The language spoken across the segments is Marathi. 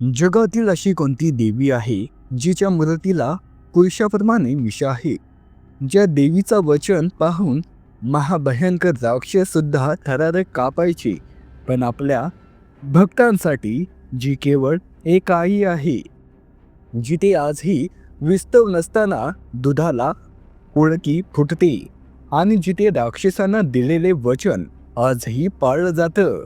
जगातील अशी कोणती देवी आहे जिच्या मूर्तीला पुरुषाप्रमाणे मिशा आहे? ज्या देवीचा वचन पाहून महाभयंकर राक्षस सुद्धा थरारक कापायचे, पण आपल्या भक्तांसाठी जी केवळ एक आई आहे, जिथे आजही विस्तव नसताना दुधाला उळकी फुटते आणि जिथे राक्षसांना दिलेले वचन आजही पाळलं जातं.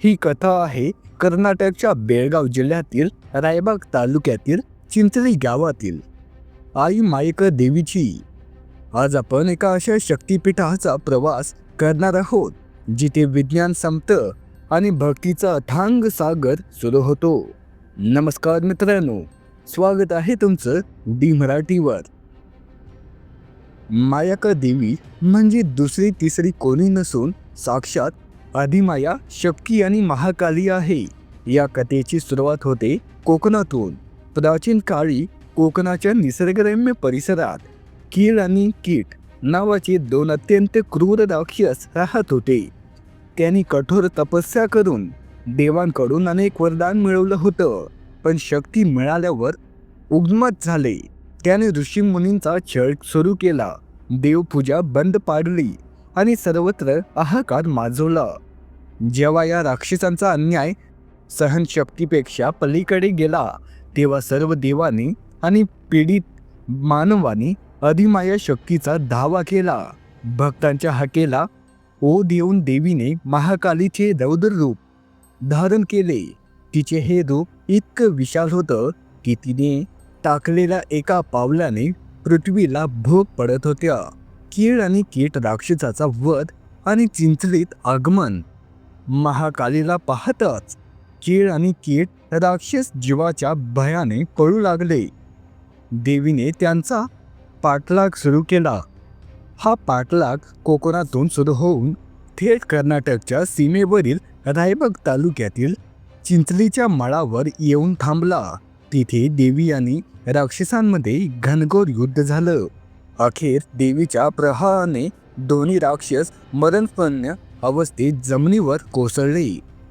ही कथा आहे कर्नाटकच्या बेळगाव जिल्ह्यातील रायबाग तालुक्यातील चिंचली गावातील आई मायका देवीची. आज आपण एका अशा शक्तिपीठाचा प्रवास करणार आहोत जिथे विज्ञान संपतं आणि भक्तीचा अथांग सागर सुरू होतो. नमस्कार मित्रांनो, स्वागत आहे तुमचं डी मराठीवर. मायका देवी म्हणजे दुसरी तिसरी कोणी नसून साक्षात आदिमाया, शक्ती आणि महाकाली आहे. या कथेची सुरुवात होते कोकणातून. प्राचीन काळी कोकणाच्या निसर्गरम्य परिसरात कीड आणि कीट नावाचे दोन अत्यंत क्रूर राक्षस राहत होते. त्यांनी कठोर तपस्या करून देवांकडून अनेक वरदान मिळवलं होतं, पण शक्ती मिळाल्यावर उन्मत्त झाले. त्याने ऋषीमुनींचा छळ सुरू केला, देवपूजा बंद पाडली आणि सर्वत्र हाहाकार माजवला. जेव्हा या राक्षसांचा अन्याय सहनशक्तीपेक्षा पलीकडे गेला, तेव्हा सर्व देवांनी आणि पीडित मानवांनी अधिमाया शक्तीचा धावा केला. भक्तांच्या हाकेला ओ देऊन देवीने महाकालीचे रौद्र रूप धारण केले. तिचे हे रूप इतकं विशाल होतं की तिने टाकलेल्या एका पावलाने पृथ्वीला भोग पडत होत्या. कीड आणि कीट राक्षसाचा वध आणि चिंचलीत आगमन. महाकालीला पाहताच कीड आणि कीट राक्षस जीवाच्या भयाने पळू लागले. देवीने त्यांचा पाठलाग सुरू केला. हा पाठलाग कोकणातून सुरू होऊन थेट कर्नाटकच्या सीमेवरील रायबाग तालुक्यातील चिंचलीच्या मळावर येऊन थांबला. तिथे देवी आणि राक्षसांमध्ये घनघोर युद्ध झालं. अखेर देवीच्या प्रहाराने दोन्ही राक्षस मरणपण्य अवस्थेत जमिनीवर कोसळले.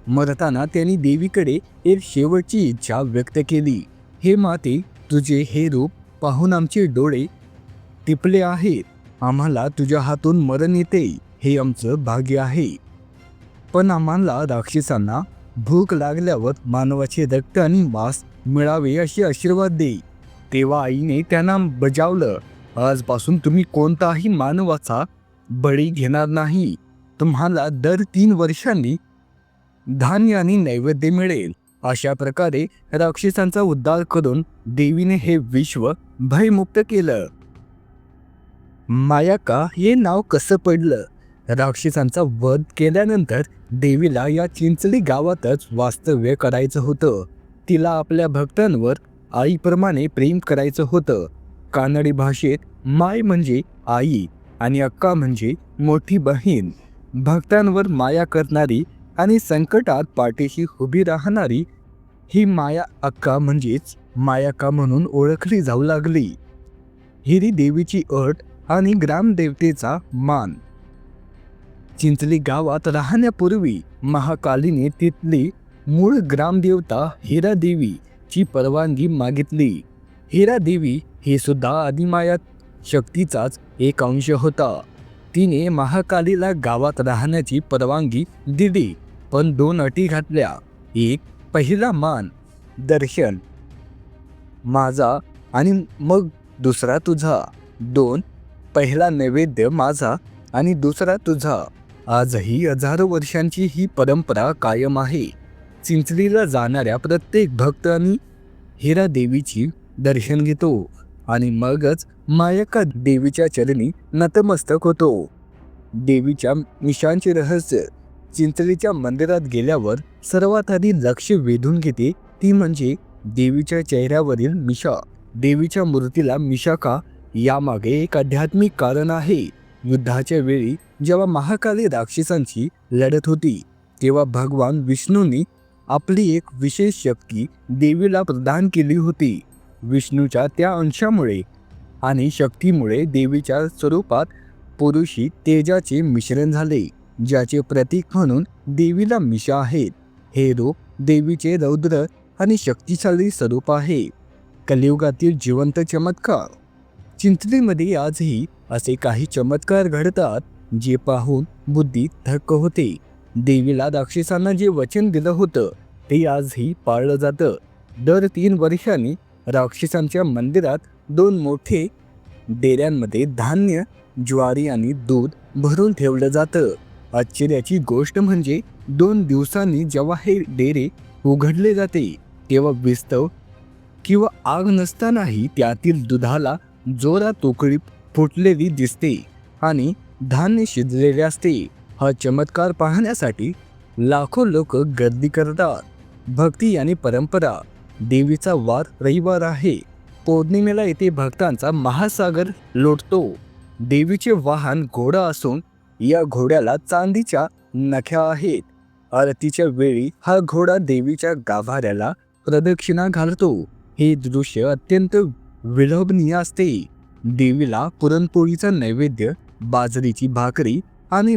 मरताना त्यांनी देवीकडे एक शेवटची इच्छा व्यक्त केली. हे माते, तुझे हे रूप पाहून आमचे डोळे टिपले आहेत. आम्हाला तुझ्या हातून मरण येते, हे आमचं भाग्य आहे. पण आम्हाला राक्षसांना भूक लागल्यावर मानवाचे रक्त आणि मांस मिळावे असे आशीर्वाद दे. तेव्हा आईने त्यांना बजावलं, आजपासून तुम्ही कोणताही मानवाचा बळी घेणार नाही. तुम्हाला दर 3 वर्षांनी धान्य आणि नैवेद्य मिळेल. अशा प्रकारे राक्षसांचा उद्धार करून देवीने हे विश्व भयमुक्त केलं. मायाका हे नाव कसं पडलं? राक्षसांचा वध केल्यानंतर देवीला या चिंचली गावातच वास्तव्य करायचं होतं. तिला आपल्या भक्तांवर आईप्रमाणे प्रेम करायचं होतं. कानडी भाषेत माय म्हणजे आई आणि अक्का म्हणजे मोठी बहीण. भक्तांवर माया करणारी आणि संकटात पाठीशी उभी राहणारी ही माया अक्का म्हणजेच मायाका म्हणून ओळखली जाऊ लागली. हिरी देवीची अट आणि ग्रामदेवतेचा मान. चिंचली गावात राहण्यापूर्वी महाकालीने तिथली मूळ ग्रामदेवता हिरा देवीची परवानगी मागितली. हिरा देवी ही सुद्धा आदिमाया शक्तीचाच एक अंश होता. तिने महाकालीला गावात राहण्याची परवानगी दिली, पण 2 अटी घातल्या. एक, पहिला मान दर्शन माझा आणि मग दुसरा तुझा. 2, पहिला नैवेद्य माझा आणि दुसरा तुझा. आजही हजारो वर्षांची ही परंपरा कायम आहे. चिंचलीला जाणाऱ्या प्रत्येक भक्त आणि हिरा देवीची दर्शन घेतो आणि मगच मायका देवीच्या चरणी नतमस्तक होतो. देवीच्या मिशांचे रहस्य. चिंचलीच्या मंदिरात गेल्यावर सर्वात आधी लक्ष वेधून घेते ती म्हणजे देवीच्या चेहऱ्यावरील मिशा. देवीच्या मूर्तीला मिशा का, यामागे एक आध्यात्मिक कारण आहे. युद्धाच्या वेळी जेव्हा महाकाली राक्षसांची लढत होती, तेव्हा भगवान विष्णूंनी आपली एक विशेष शक्ती देवीला प्रदान केली होती. विष्णूच्या त्या अंशामुळे आणि शक्तीमुळे देवीच्या स्वरूपात पुरुषी तेजाचे मिश्रण झाले, ज्याचे प्रतीक म्हणून देवीला मिशा आहेत. हे रूप देवीचे रौद्र आणि शक्तिशाली स्वरूप आहे. कलियुगातील जिवंत चमत्कार. चिंचलीमध्ये आजही असे काही चमत्कार घडतात जे पाहून बुद्धी थक्क होते. देवीला राक्षसांना जे वचन दिलं होतं ते आजही पाळलं जातं. दर 3 वर्षांनी राक्षसांच्या मंदिरात 2 मोठे डेऱ्यांमध्ये धान्य, ज्वारी आणि दूध भरून ठेवलं जातं. आश्चर्याची गोष्ट म्हणजे 2 दिवसांनी जेव्हा हे डेरे उघडले जाते तेव्हा विस्तव किंवा आग नसतानाही त्यातील दुधाला जोरात उकळी फुटलेली दिसते आणि धान्य शिजलेले असते. हा चमत्कार पाहण्यासाठी लाखो लोक गर्दी करतात. भक्ती आणि परंपरा. देवीचा वार रविवार आहे. पौर्णिमेला येथे भक्तांचा महासागर लोटतो. देवीचे वाहन घोडा असून या घोड्याला चांदीच्या नख्या आहेत. आरतीच्या वेळी हा घोडा देवीच्या गाभाऱ्याला प्रदक्षिणा घालतो. हे दृश्य अत्यंत विलोभनीय असते. देवीला पुरणपोळीचा नैवेद्य, बाजरीची भाकरी आणि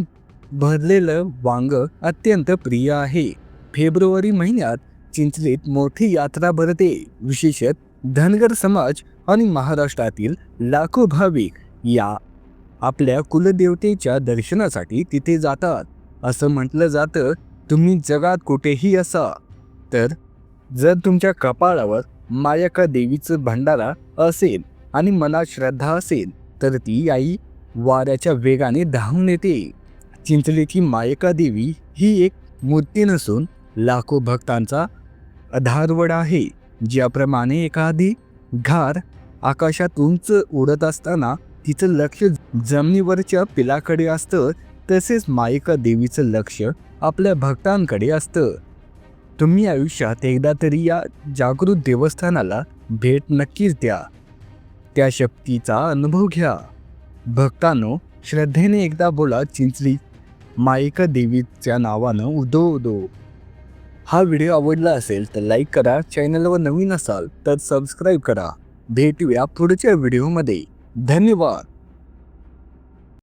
भरलेलं वांग अत्यंत प्रिय आहे. फेब्रुवारी महिन्यात चिंचलीत मोठी यात्रा भरते. विशेषतः धनगर समाज आणि महाराष्ट्रातील लाखो भाविक या आपल्या कुलदेवतेच्या दर्शनासाठी तिथे जातात. असं म्हटलं जातं, तुम्ही जगात कुठेही असा तर जर तुमच्या कपाळावर मायका देवीचं भंडारा असेल आणि मनात श्रद्धा असेल तर ती आई वाऱ्याच्या वेगाने धावून येते. चिंचलीची मायका देवी ही एक मूर्ती नसून लाखो भक्तांचा आधारवड आहे. ज्याप्रमाणे एखादी घार आकाशात उंच उडत असताना तिचं लक्ष जमिनीवरच्या पिलाकडे असतं, तसेच मायका देवीचं लक्ष आपल्या भक्तांकडे असतं. तुम्ही आयुष्यात एकदा तरी या जागृत देवस्थानाला भेट नक्कीच द्या. त्या शक्तीचा अनुभव घ्या. भक्तांनो, श्रद्धेने एकदा बोला चिंचली मायका देवीच्या नावानं उदो उदो. हा व्हिडिओ आवडला असेल तर लाईक करा. चॅनलवर नवीन असाल तर सबस्क्राईब करा. भेटूया पुढच्या व्हिडिओमध्ये. धन्यवाद.